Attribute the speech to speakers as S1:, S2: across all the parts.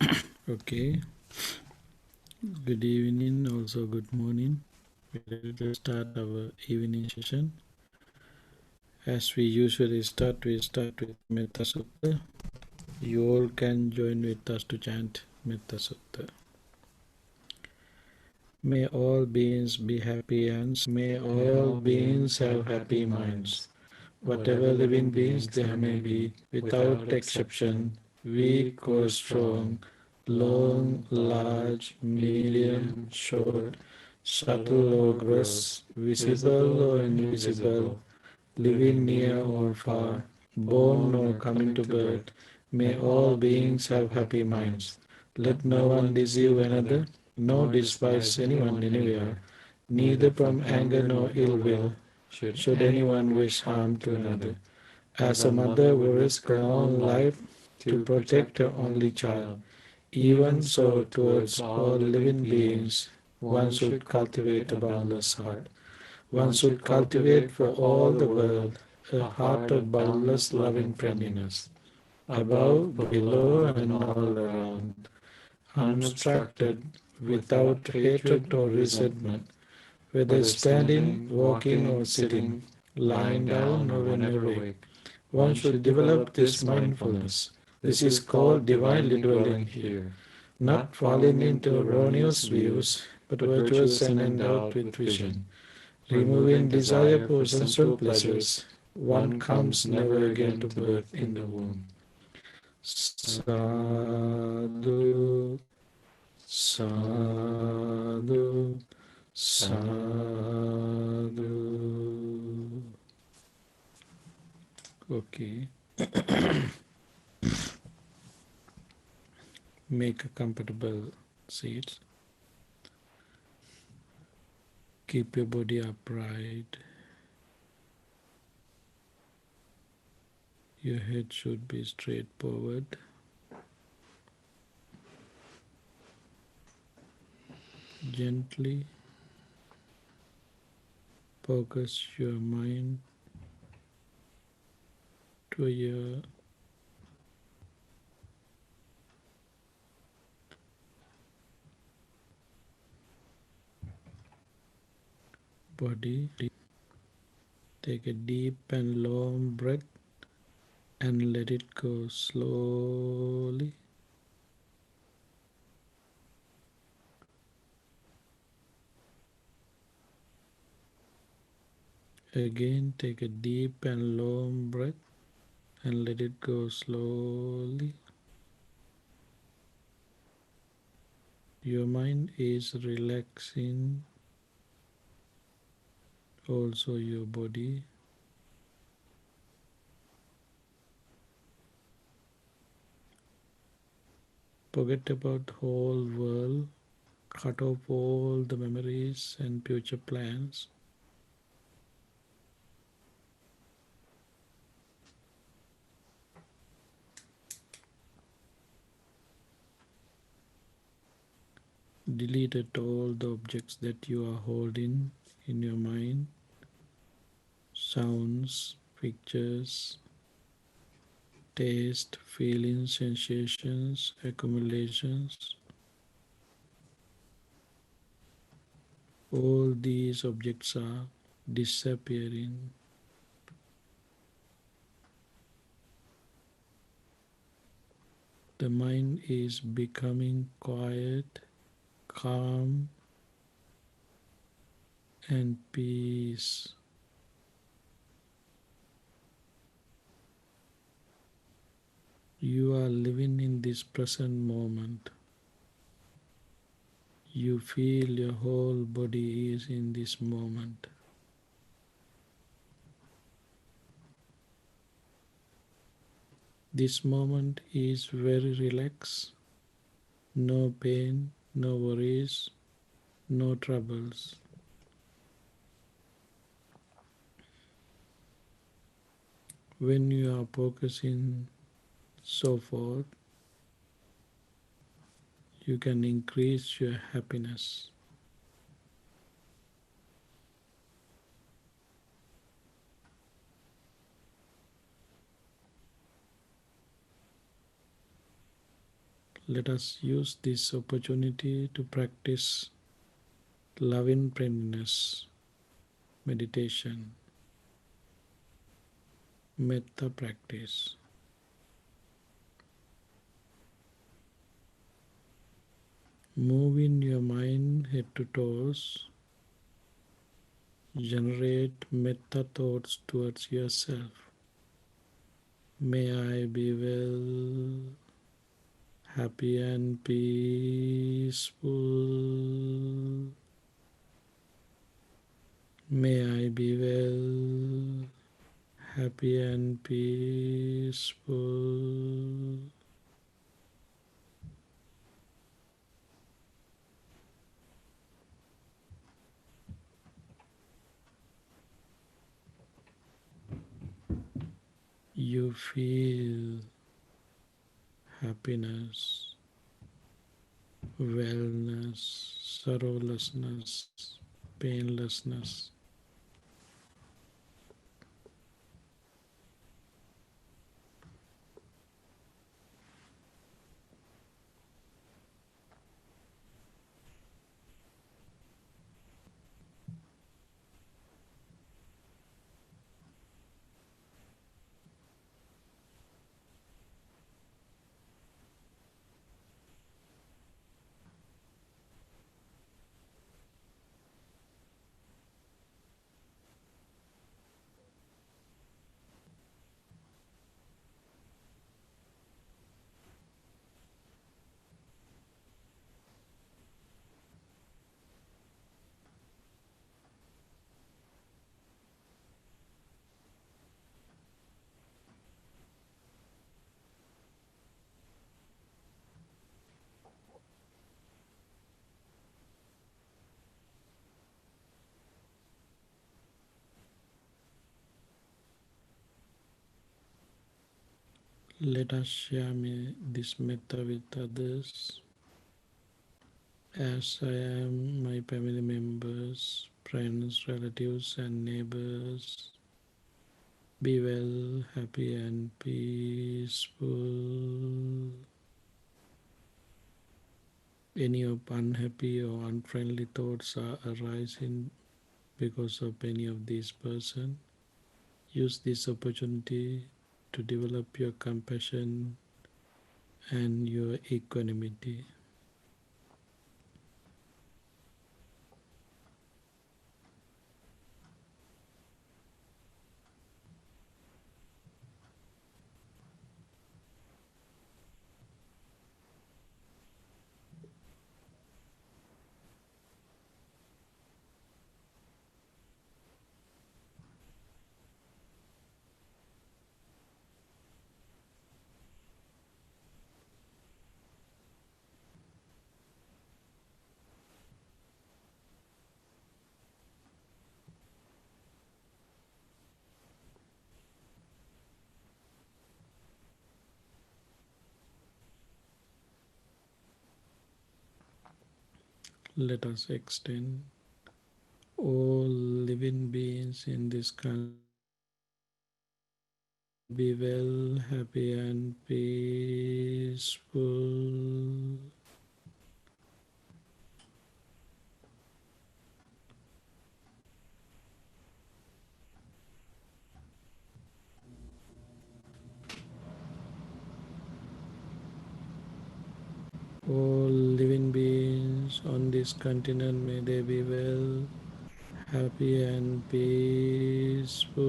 S1: Okay, good evening, also good morning. We're ready to start our evening session. As we usually start, we start with Metta Sutta. You all can join with us to chant Metta Sutta. May all beings be happy and may all beings have happy minds. Whatever living beings there may be, without exception, weak or strong, long, large, medium, short, subtle or gross, visible or invisible, living near or far, born or coming to birth, may all beings have happy minds. Let no one deceive another, nor despise anyone anywhere, neither from anger nor ill will, should anyone wish harm to another. As a mother would risk her own life to protect her only child, even so towards all living beings, one should cultivate a boundless heart. One should cultivate for all the world a heart of boundless loving friendliness, above, below, and all around, unobstructed, without hatred or resentment, whether standing, walking, or sitting, lying down, or when awake. One should develop this mindfulness. This is called divinely dwelling here, not falling into erroneous views, but virtuous and endowed with vision. Removing desire for sensual pleasures, one comes never again to birth in the womb. Sadhu, sadhu, sadhu. Okay. Make a comfortable seat. Keep your body upright. Your head should be straight forward. Gently focus your mind to your body. Take a deep and long breath and let it go slowly. Again, take a deep and long breath and let it go slowly. Your mind is relaxing, also your body. Forget about the whole world, cut off all the memories and future plans. Delete all the objects that you are holding in your mind, sounds, pictures, taste, feelings, sensations, accumulations. All these objects are disappearing. The mind is becoming quiet, calm, and peace. You are living in this present moment. You feel your whole body is in this moment. This moment is very relaxed, no pain, no worries, no troubles. When you are focusing so forth, you can increase your happiness. Let us use this opportunity to practice loving friendliness, meditation, metta practice. Moving your mind head to toes, generate metta thoughts towards yourself. May I be well, happy and peaceful. May I be well, happy and peaceful. You feel happiness, wellness, sorrowlessness, painlessness. Let us share this metta with others as I am my family members, friends, relatives, and neighbors. Be well, happy, and peaceful. Any of unhappy or unfriendly thoughts are arising because of any of these persons. Use this opportunity to develop your compassion and your equanimity. Let us extend all living beings in this continent may be well, happy, and peaceful. All living beings on this continent may they be well, happy, and peaceful.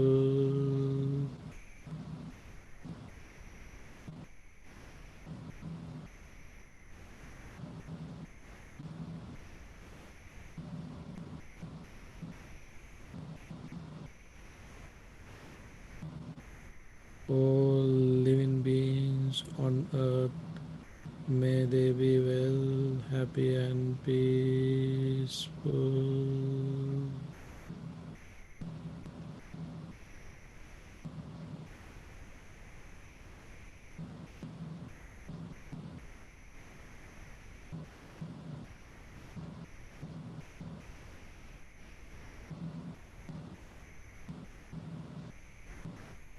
S1: All living beings on earth may they be well, happy, and peaceful.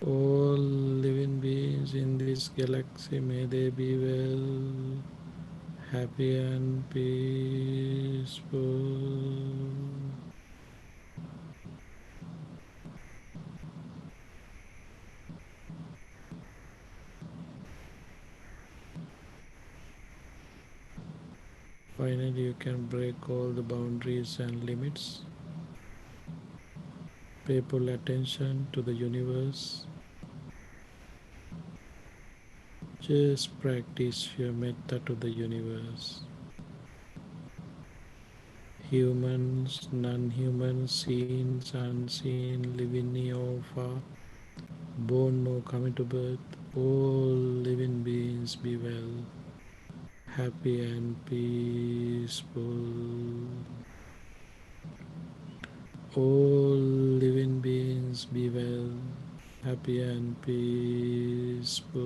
S1: All living beings in this galaxy may they be well, happy and peaceful. Finally, you can break all the boundaries and limits. Pay full attention to the universe. Just practice your metta to the universe. Humans, non-humans, seen, unseen, living near or far, born or coming to birth, all living beings be well, happy and peaceful. All living beings be well, happy and peaceful.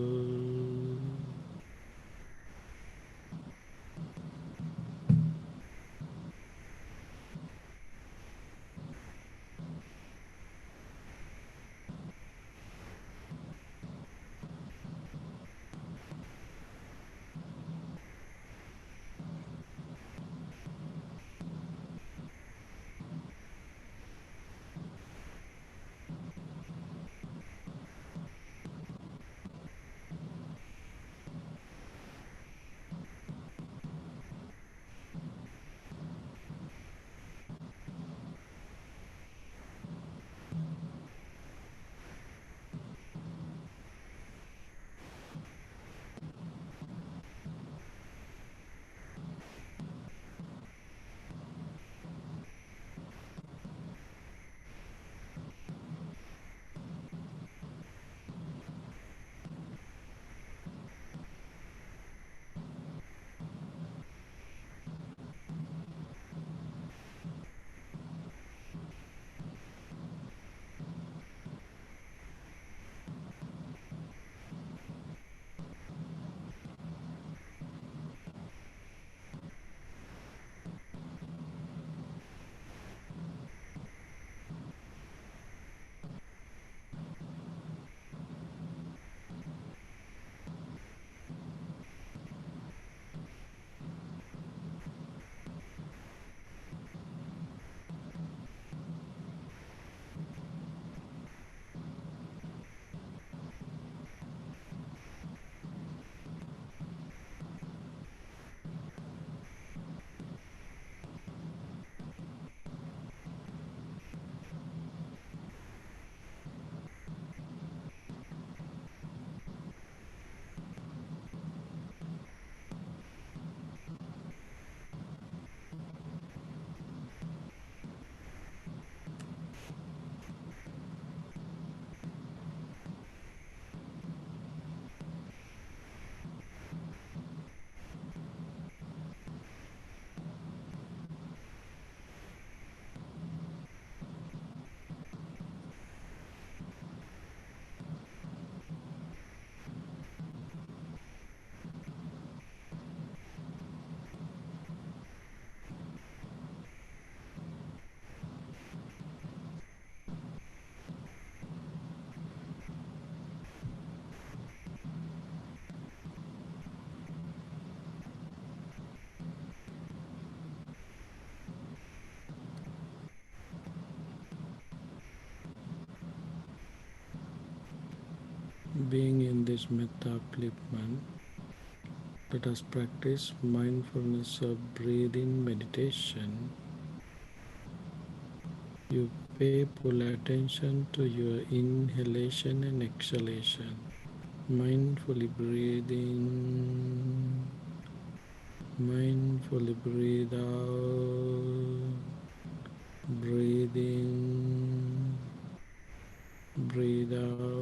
S1: Being in this metta upliftment, let us practice mindfulness of breathing meditation. You pay full attention to your inhalation and exhalation. Mindfully breathe in, mindfully breathe out, breathe in, breathe out.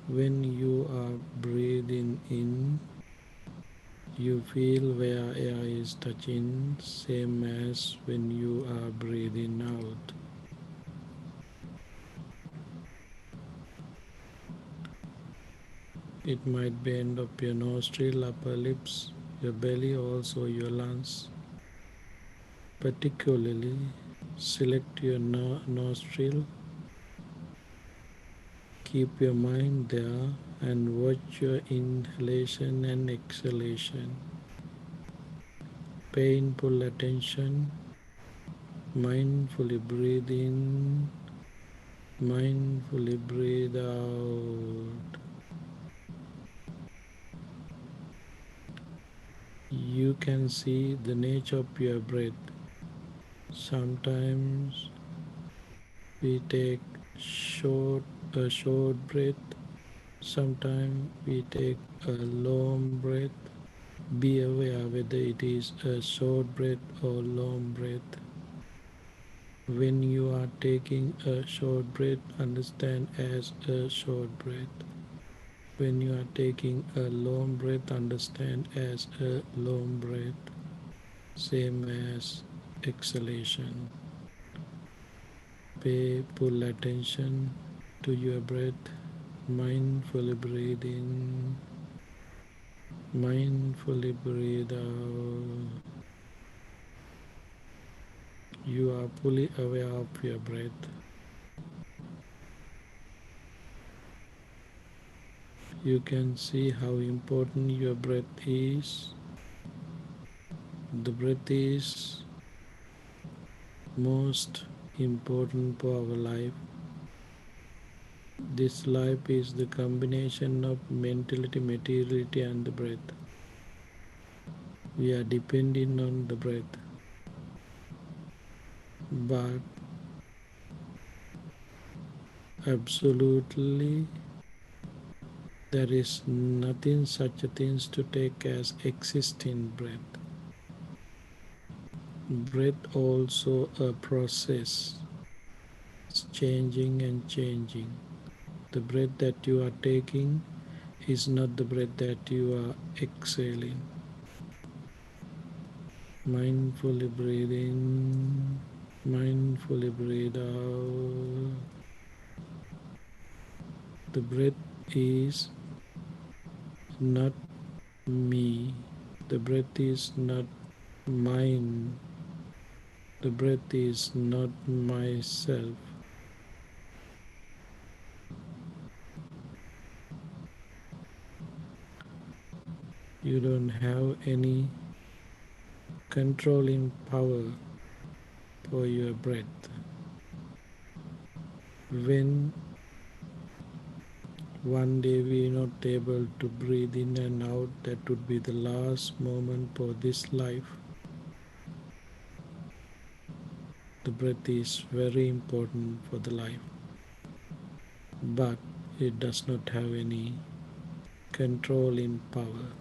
S1: When you are breathing in, you feel where air is touching, same as when you are breathing out. It might be end of your nostril, upper lips, your belly, also your lungs. Particularly, select your nostril, Keep your mind there and watch your inhalation and exhalation. Painful attention, mindfully breathe in, mindfully breathe out. You can see the nature of your breath. Sometimes we take short a short breath. Sometimes we take a long breath. Be aware whether it is a short breath or long breath. When you are taking a short breath, understand as a short breath. When you are taking a long breath, understand as a long breath. Same as exhalation. Pay full attention to your breath. Mindfully breathe in, mindfully breathe out. You are fully aware of your breath. You can see how important your breath is. The breath is most important for our life. This life is the combination of mentality, materiality, and the breath. We are depending on the breath, but absolutely there is nothing such a thing to take as existing breath. Breath also a process. It's changing and changing. The breath that you are taking is not the breath that you are exhaling. Mindfully breathe in, mindfully breathe out. The breath is not me. The breath is not mine. The breath is not myself. You don't have any controlling power for your breath. When one day we are not able to breathe in and out, that would be the last moment for this life. The breath is very important for the life, but it does not have any controlling power.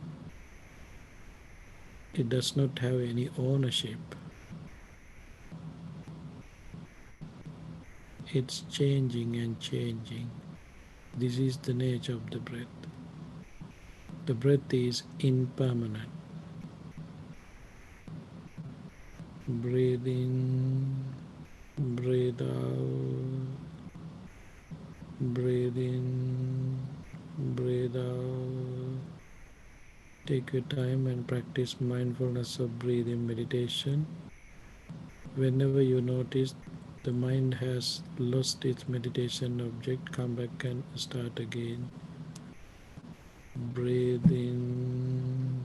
S1: It does not have any ownership. It's changing and changing. This is the nature of the breath. The breath is impermanent. Breathe in, breathe out, breathe in, breathe out. Take your time and practice mindfulness of breathing meditation. Whenever you notice the mind has lost its meditation object, come back and start again. Breathe in,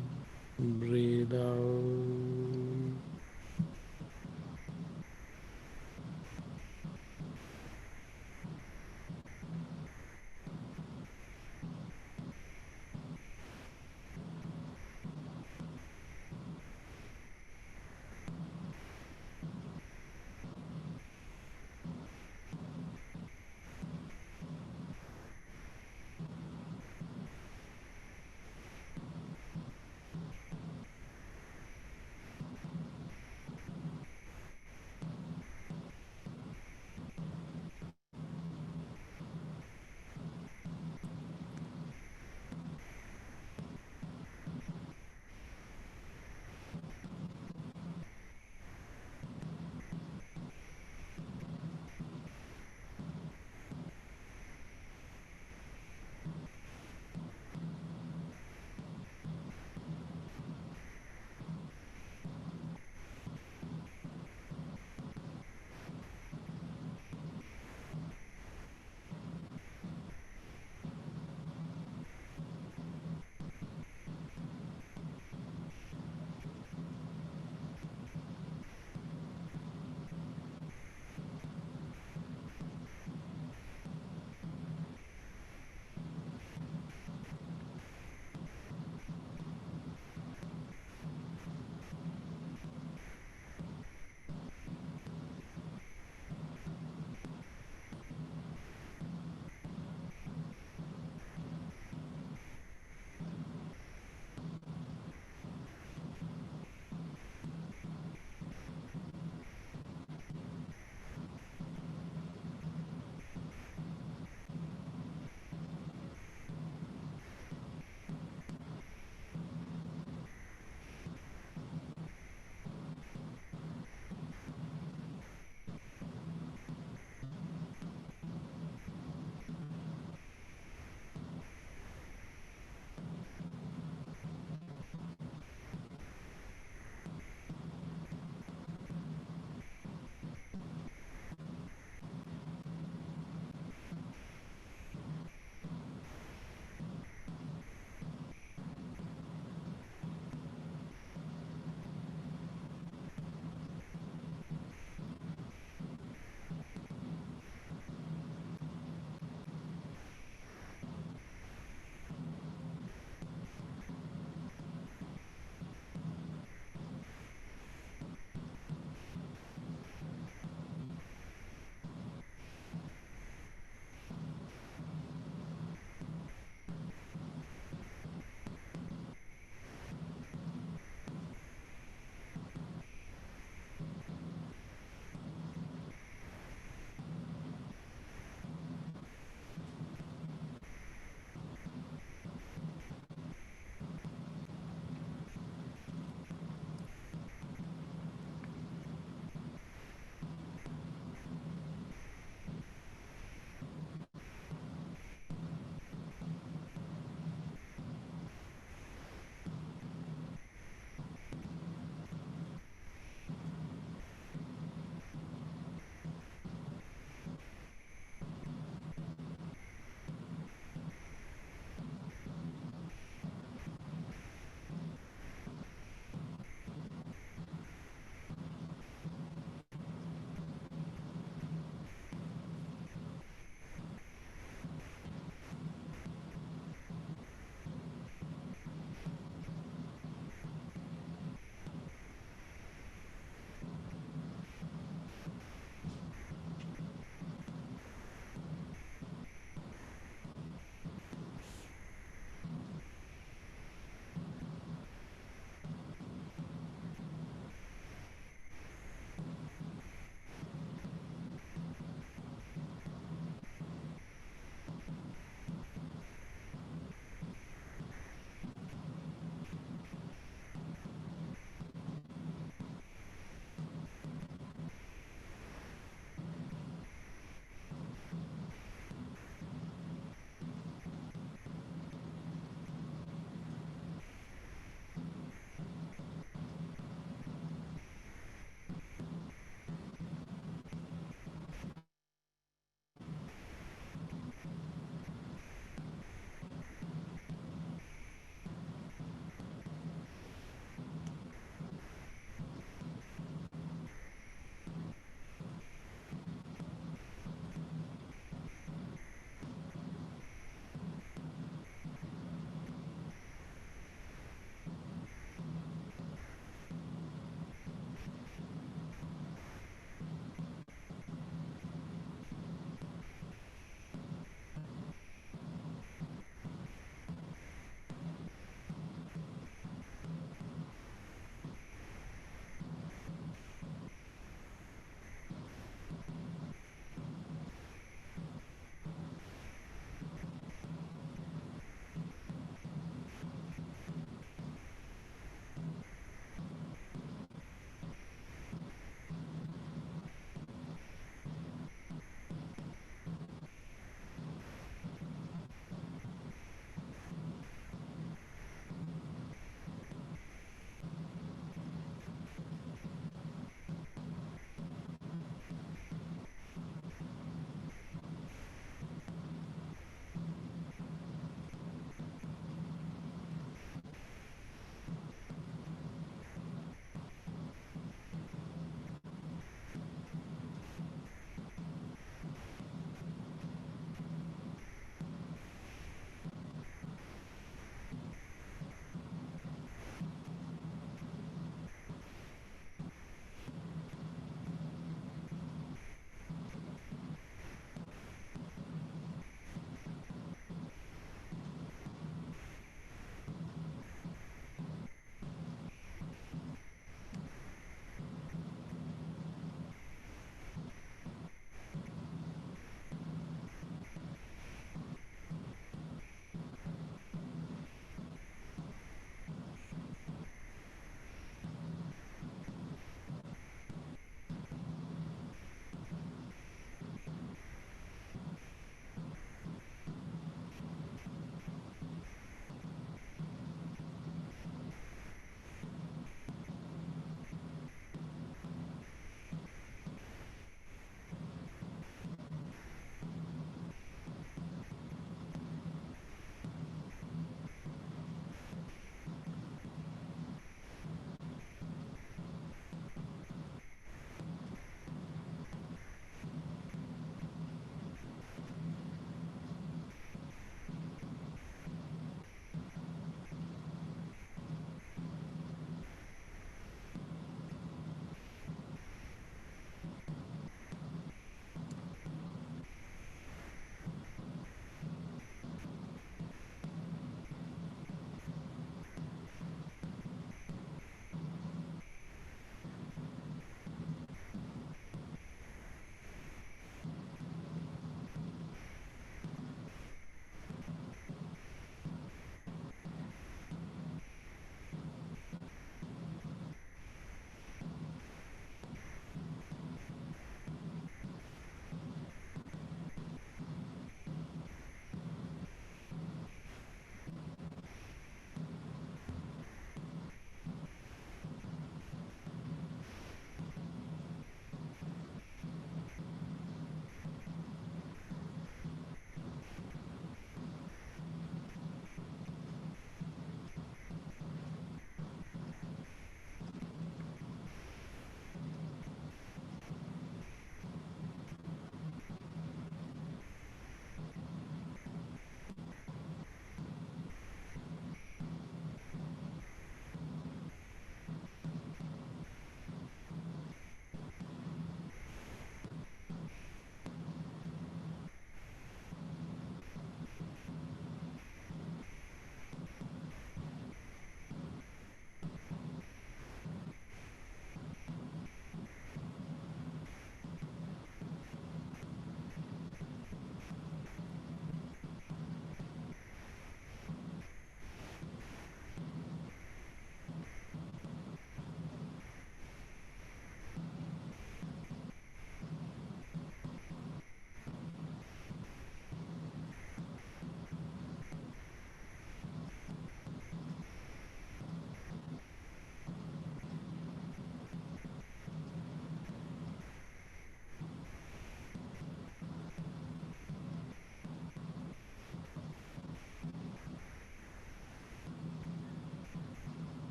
S1: breathe out.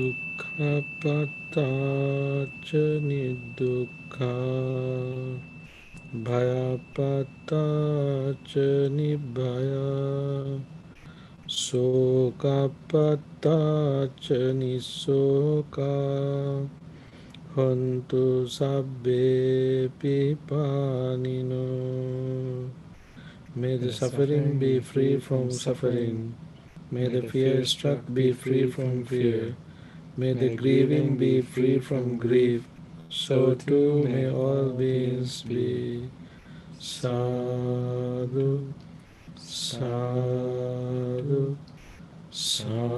S1: Dukkhapattacha nidukkha Bhayapattacha nibhaya Sokapattacha nisoka Hontu sabbe pipanino. May the suffering be free from suffering. May the fear struck be free from fear. May the grieving be free from grief. So too may all beings be. Sadhu, sadhu, sadhu.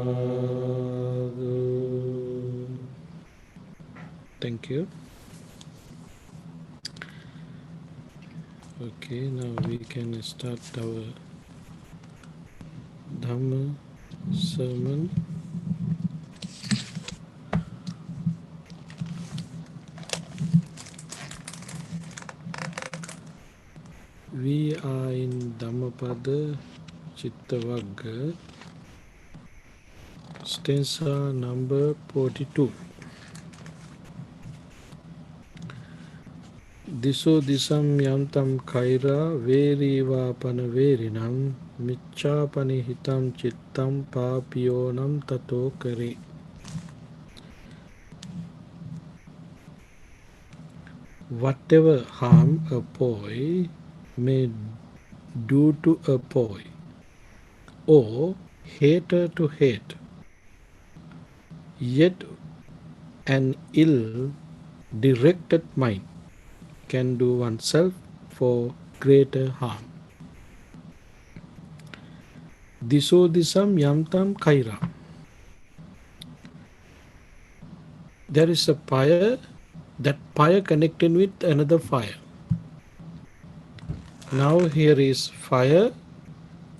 S1: Thank you. Okay, now we can start our Dhamma sermon. We are in Dhammapada Chittavagga, stanza number 42. Diso disam yantam kaira veriva panaverinam micha panihitam chittam papionam tato kare. Whatever harm a boy may do to a boy, or hater to hate, yet an ill-directed mind can do oneself for greater harm. Diso disam yantam kaira. There is a fire, that fire connected with another fire. Now here is fire,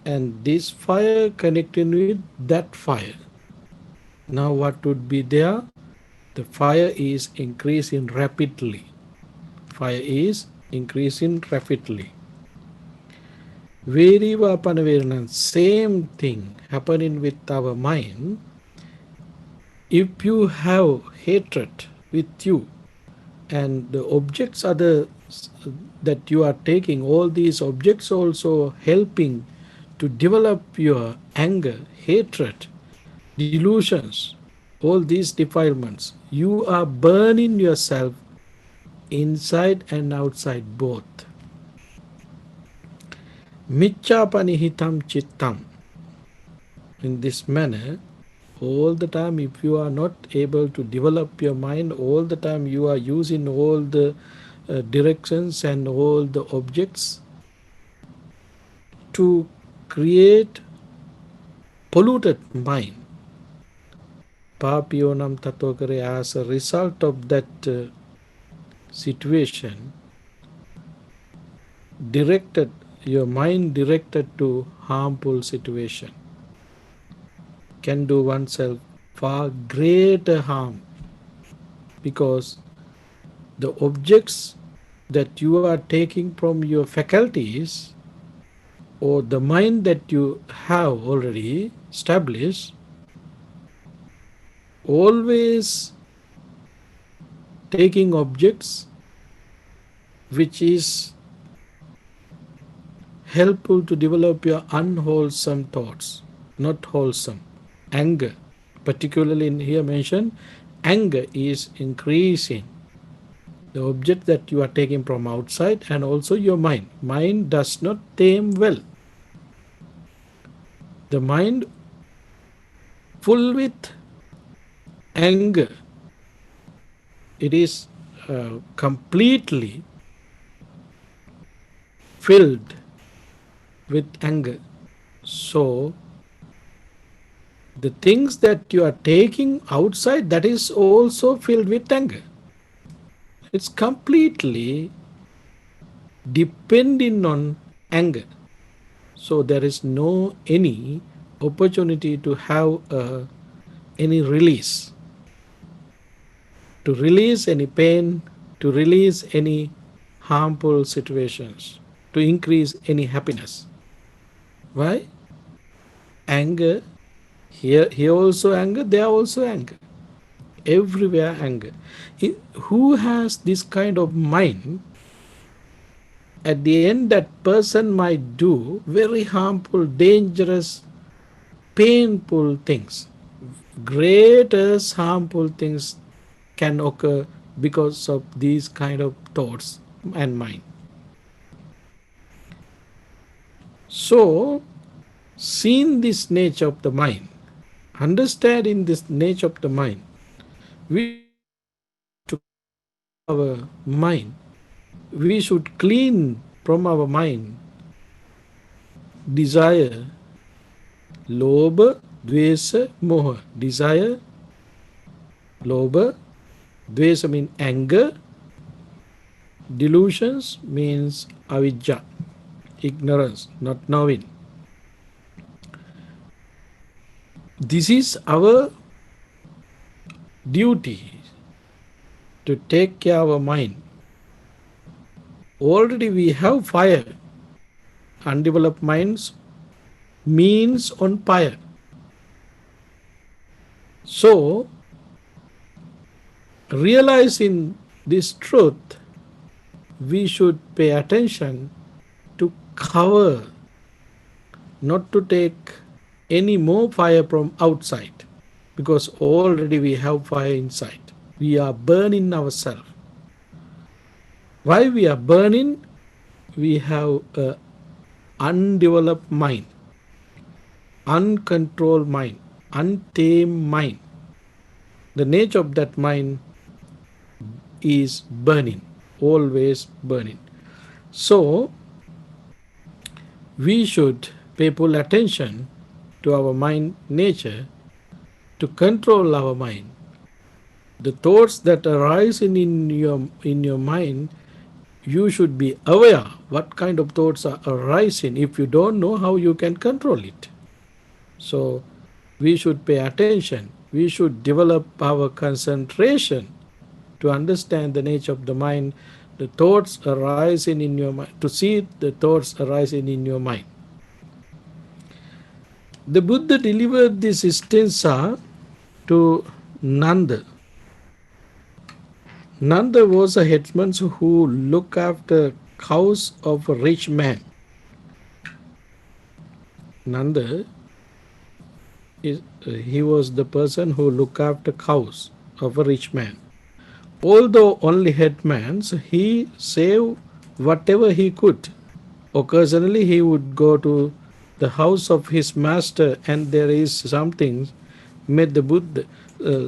S1: and this fire connected with that fire. Now what would be there? The fire is increasing rapidly. Fire is increasing rapidly. Veriva panaveranam, same thing happening with our mind. If you have hatred with you, and the objects are that you are taking, all these objects also helping to develop your anger, hatred, delusions, all these defilements. You are burning yourself inside and outside both. Miccha panihitam chittam. In this manner, all the time, if you are not able to develop your mind, all the time you are using all the directions and all the objects to create polluted mind. Papionam tatokare, as a result of that situation, your mind directed to harmful situation can do oneself far greater harm, because the objects that you are taking from your faculties, or the mind that you have already established, always taking objects which is helpful to develop your unwholesome thoughts, not wholesome. Anger, particularly in here mentioned, anger is increasing. The object that you are taking from outside, and also your mind. Mind does not tame well. The mind full with anger, it is completely filled with anger. So the things that you are taking outside, that is also filled with anger. It's completely depending on anger. So there is no any opportunity to have any release, to release any pain, to release any harmful situations, to increase any happiness. Why? Anger, here also anger, there also anger. everywhere anger. Who has this kind of mind, at the end that person might do very harmful, dangerous, painful things. Greatest harmful things can occur because of these kind of thoughts and mind. So, seeing this nature of the mind, understanding this nature of the mind, we to our mind, we should clean from our mind desire, lobha, dvesa, moha. Desire, lobha, dvesa means anger, delusions means avidya, ignorance, not knowing. This is our duty to take care of our mind. Already we have fire. Undeveloped minds means on fire. So, realizing this truth, we should pay attention to cover, not to take any more fire from outside, because already we have fire inside. We are burning ourselves. Why we are burning? We have an undeveloped mind, uncontrolled mind, untamed mind. The nature of that mind is burning, always burning. So, we should pay full attention to our mind nature to control our mind. The thoughts that arise in your mind, you should be aware what kind of thoughts are arising. If you don't know, how you can control it. So we should pay attention. We should develop our concentration to understand the nature of the mind, the thoughts arising in your mind, to see the thoughts arising in your mind. The Buddha delivered this stanza to Nanda. Nanda was a headman who looked after cows of a rich man. Nanda, he was the person who looked after cows of a rich man. Although only headman, he saved whatever he could. Occasionally he would go to the house of his master, and there is something met the Buddha,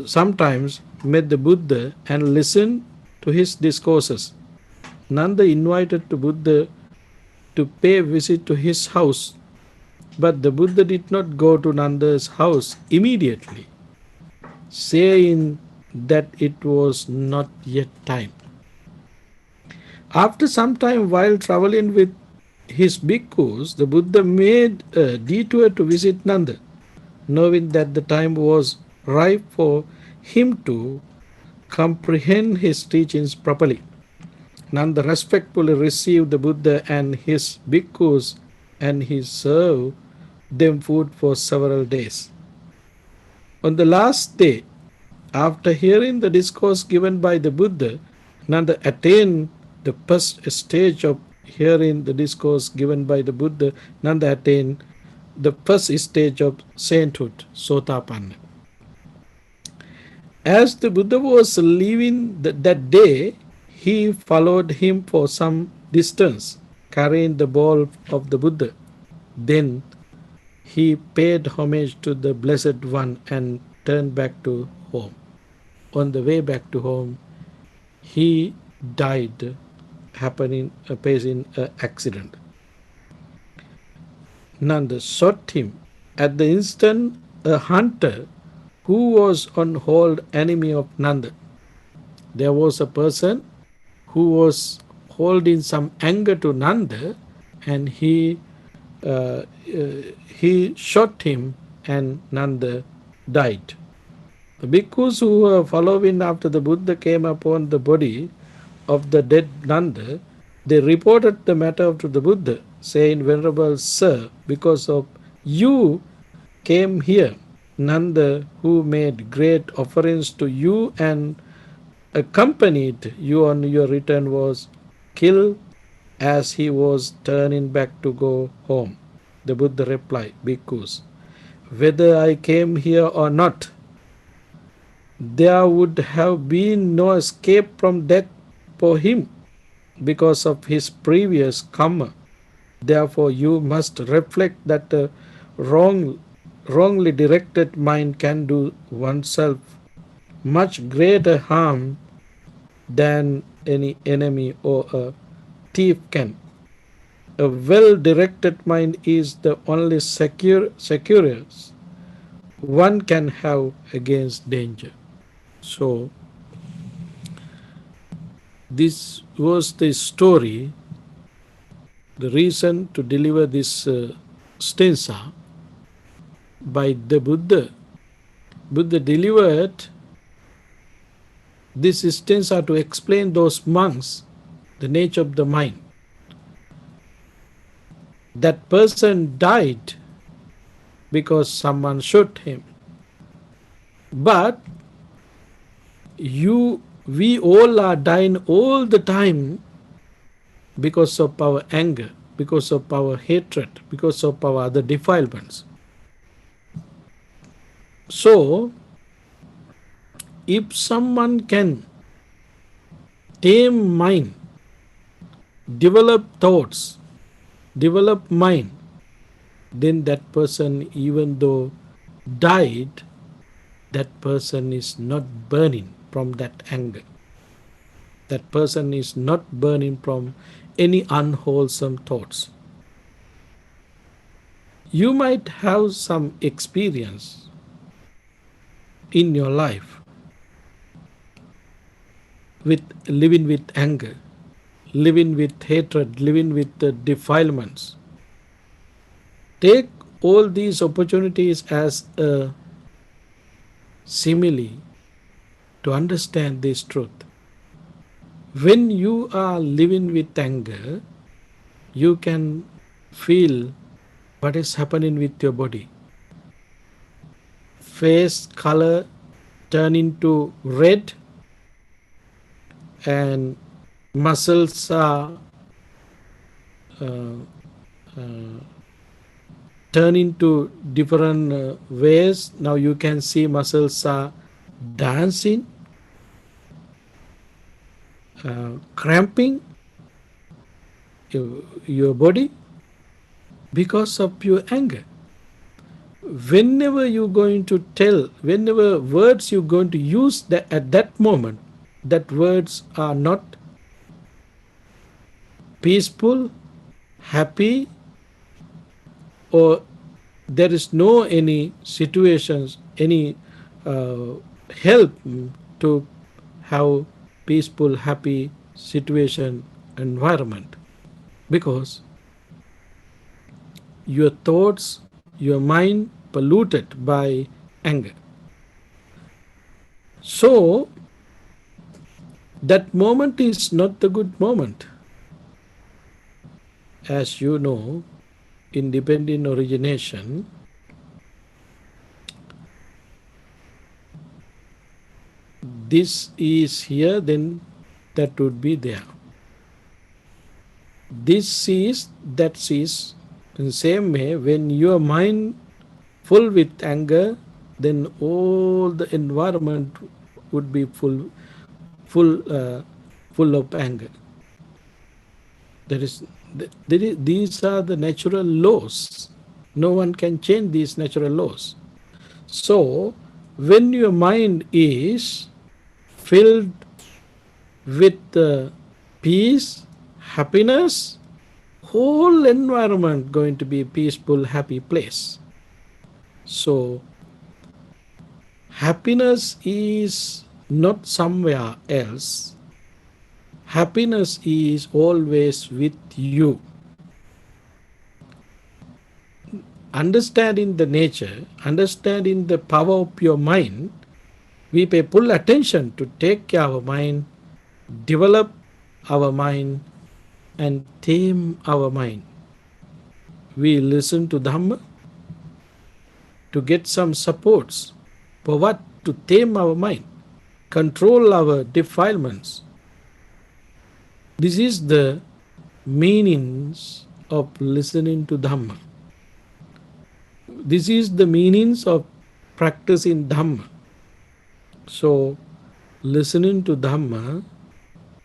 S1: sometimes met the Buddha and listened to his discourses. Nanda invited the Buddha to pay a visit to his house, but the Buddha did not go to Nanda's house immediately, saying that it was not yet time. After some time, while traveling with his bhikkhus, the Buddha made a detour to visit Nanda, knowing that the time was ripe for him to comprehend his teachings properly. Nanda respectfully received the Buddha and his bhikkhus, and he served them food for several days. On the last day, after hearing the discourse given by the Buddha, Nanda attained the first stage of hearing the discourse given by the Buddha. Nanda attained the first stage of sainthood, Sotapanna. As the Buddha was leaving that day, he followed him for some distance, carrying the bowl of the Buddha. Then he paid homage to the Blessed One and turned back to home. On the way back to home, he died, facing an accident. Nanda shot him. At the instant, a hunter who was on hold enemy of Nanda. There was a person who was holding some anger to Nanda, and he shot him, and Nanda died. The bhikkhus who were following after the Buddha came upon the body of the dead Nanda. They reported the matter to the Buddha, saying, "Venerable Sir, because of you came here, Nanda, who made great offerings to you and accompanied you on your return, was killed as he was turning back to go home. The Buddha replied, Bhikkhus, whether I came here or not, there would have been no escape from death for him because of his previous karma. Therefore, you must reflect that a wrongly directed mind can do oneself much greater harm than any enemy or a thief can. A well-directed mind is the only security one can have against danger. So, this was the story, the reason to deliver this stanza by the Buddha. Buddha delivered this stanza to explain those monks the nature of the mind. That person died because someone shot him. But we all are dying all the time because of our anger, because of our hatred, because of our other defilements. So, if someone can tame mind, develop thoughts, develop mind, then that person, even though died, that person is not burning from that anger. That person is not burning from any unwholesome thoughts. You might have some experience in your life with living with anger, living with hatred, living with defilements. Take all these opportunities as a simile to understand this truth. When you are living with anger, you can feel what is happening with your body. Face color turn into red and muscles are turn into different ways. Now you can see muscles are dancing, cramping your body because of your anger. Whenever you're going to tell, whenever words you're going to use that at that moment, that words are not peaceful, happy, or there is no any situations, any help to have peaceful, happy situation, environment, because your thoughts, your mind polluted by anger. So that moment is not the good moment. As you know, independent origination, this is here, then that would be there. This is, that is. In the same way, when your mind full with anger, then all the environment would be full of anger. These are the natural laws. No one can change these natural laws. So, when your mind is filled with peace, happiness, whole environment going to be a peaceful, happy place. So, happiness is not somewhere else. Happiness is always with you. Understanding the nature, understanding the power of your mind, we pay full attention to take care of our mind, develop our mind, and tame our mind. We listen to Dhamma, to get some supports. For what? To tame our mind, control our defilements. This is the meanings of listening to Dhamma. This is the meanings of practicing Dhamma. So, listening to Dhamma,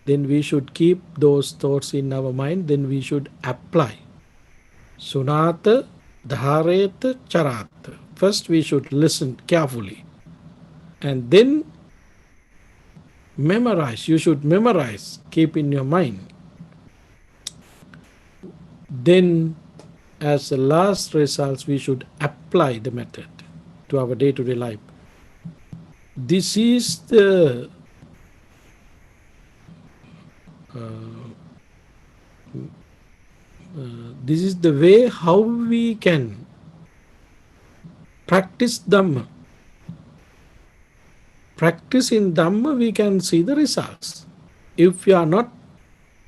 S1: then we should keep those thoughts in our mind, then we should apply. Sunata, dhareta, charata. First, we should listen carefully and then memorize. You should memorize, keep in your mind. Then, as the last results, we should apply the method to our day-to-day life. This is the this is the way how we can practice Dhamma. Practice in Dhamma, we can see the results. If you are not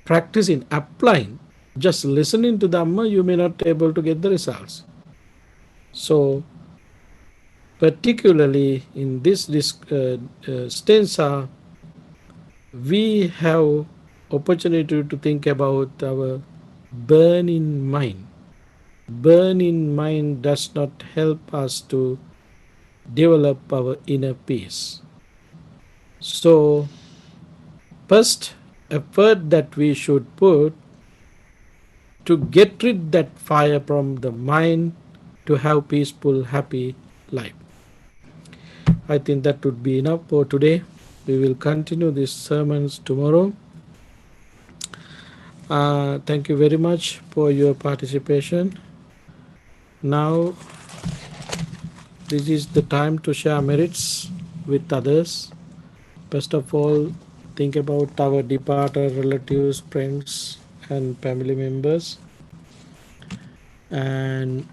S1: practicing, applying, just listening to Dhamma, you may not be able to get the results. So, particularly in this stanza, we have opportunity to think about our burning mind. Burning mind does not help us to develop our inner peace. So, first effort that we should put to get rid that fire from the mind to have peaceful, happy life. I think that would be enough for today. We will continue these sermons tomorrow. Thank you very much for your participation. Now, this is the time to share merits with others. First of all, think about our departed relatives, friends, and family members. And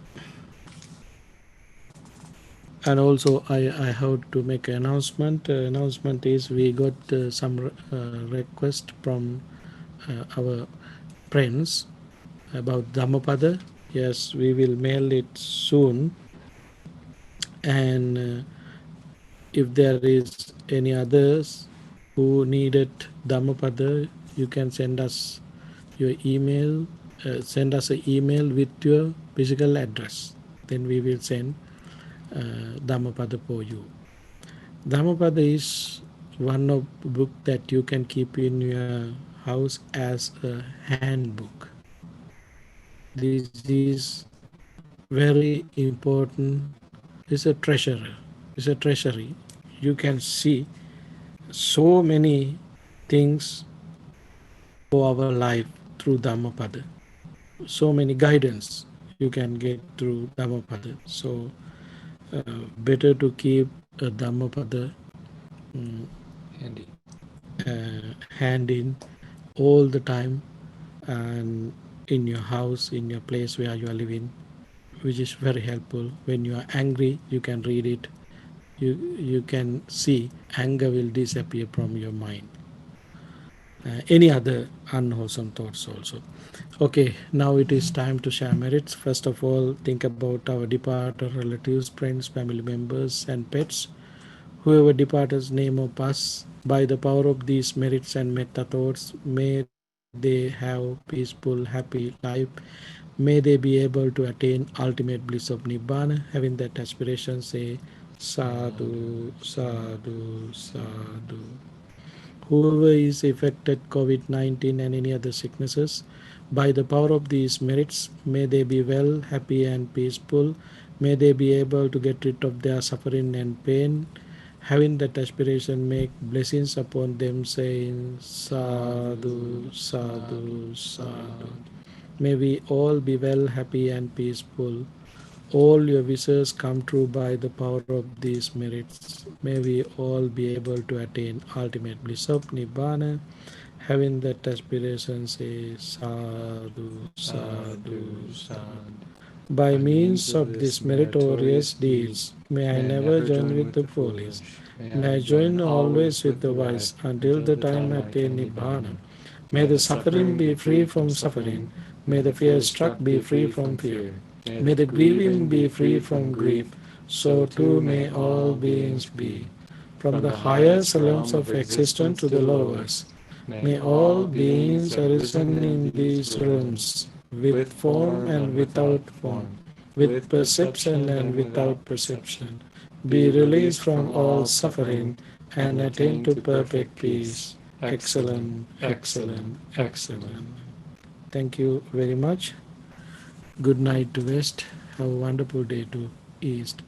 S1: also, I have to make an announcement. Announcement is we got some request from our friends about Dhammapada. Yes, we will mail it soon. And if there is any others who needed Dhammapada, you can send us your email. Send us an email with your physical address. Then we will send Dhammapada for you. Dhammapada is one of the book that you can keep in your house as a handbook. This is very important. It's a treasure. It's a treasury. You can see so many things for our life through Dhammapada. So many guidance you can get through Dhammapada. So better to keep a Dhammapada hand in all the time, and in your house, in your place where you are living, which is very helpful. When you are angry, you can read it. You can see anger will disappear from your mind. Any other unwholesome thoughts also. Okay, now it is time to share merits. First of all, think about our departed relatives, friends, family members, and pets. Whoever departed, name or pass, by the power of these merits and metta thoughts, may they have peaceful, happy life. May they be able to attain ultimate bliss of Nibbana. Having that aspiration, say Sadhu, Sadhu, Sadhu. Whoever is affected COVID-19 and any other sicknesses, by the power of these merits, may they be well, happy and peaceful. May they be able to get rid of their suffering and pain. Having that aspiration, make blessings upon them, saying Sadhu, Sadhu, Sadhu. May we all be well, happy and peaceful. All your wishes come true by the power of these merits. May we all be able to attain ultimate bliss of Nibbana. Having that aspiration, say Sadhu, Sadhu, Sadhu. By means of these meritorious deeds, may I never join with the foolish. May I join always with the wise until the time I attain Nibbana. May the suffering be free from suffering. May the fear struck be free from fear. May the grieving be free from grief. so too may all beings be. From the highest realms of existence to the lowest, may all beings arisen in these realms, with form and without form, with perception and without perception, be released from all suffering and attain to perfect peace. Excellent, excellent, excellent. Thank you very much. Good night to West. Have a wonderful day to East.